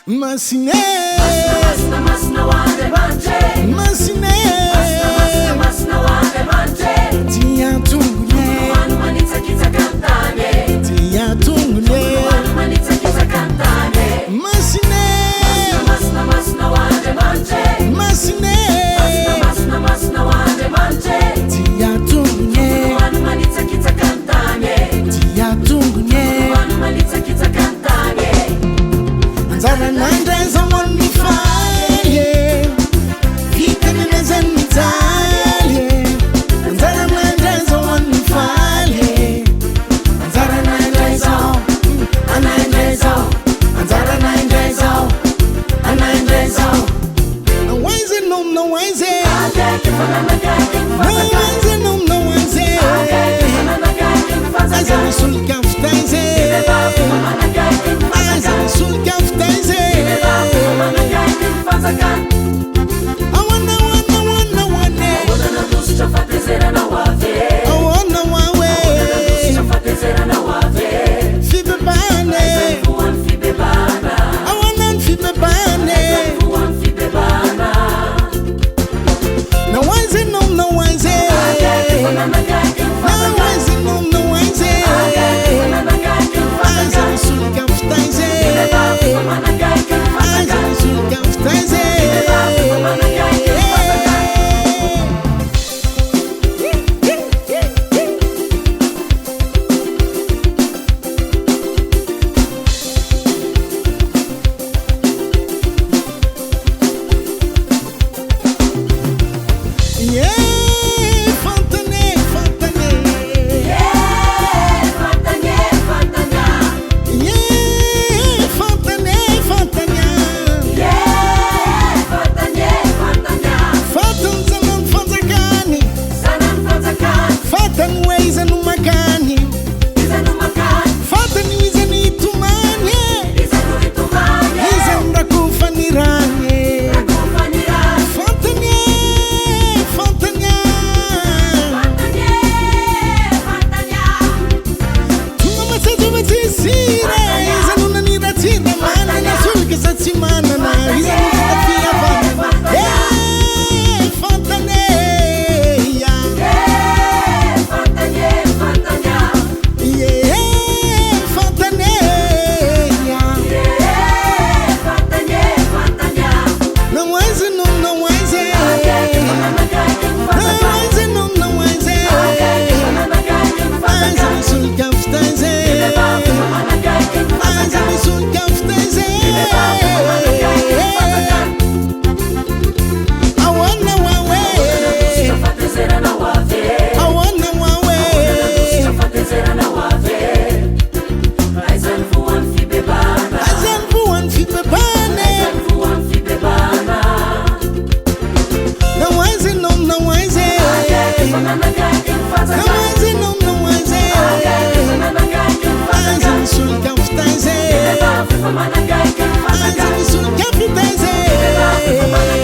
Masine, masina wade banje. masine, Masina wade banje. tia tungule, Wanu manita kita kantane. tia tungule, Wanu manita kita kantane. masine, Masina wade banje. masine, Masina wade banje. tia tungule, Wanu manita kita kantane. tia tungule. Wanu manita kita kantane. Zara nandeza wanifaye, vikaneza nitaye. Zara nandeza wanifaye, Zara nandeza, anaendeza, Zara nandeza, anaendeza. No wise no, no wise, no wise no, no wise. Azan sulka ftaize, azan sulka ftaize. I wanna. I wanna one way. Fibe bane, I wanna fibe bane. No wise no, no wise. No wise no, no wise. Azan sulka ftaize, azan sulka ftaize. Yeah, Fontane, Fontane. Yeah, Fontane, Fontane. Foton zaman Fonzagani, Foton ways and Umagani, Foton is an Itumani, is an Rakufanirani. Fontane, Fontane. Tuma sete matisire, is an unanira tina mana, na sulke satsimana na, is an unafia vana. Yeah, Fontane, yeah, yeah, Fontane, yeah. No wise no, no wise. No wise no, no wise. Azan sulka ftaize, azan sulka ftaize. I wanna one way, I wanna one way. Azan fu one fibe bane. No wise no, no wise. No wise no, no wise. Azan sulka ftaize, azan sulka ftaize.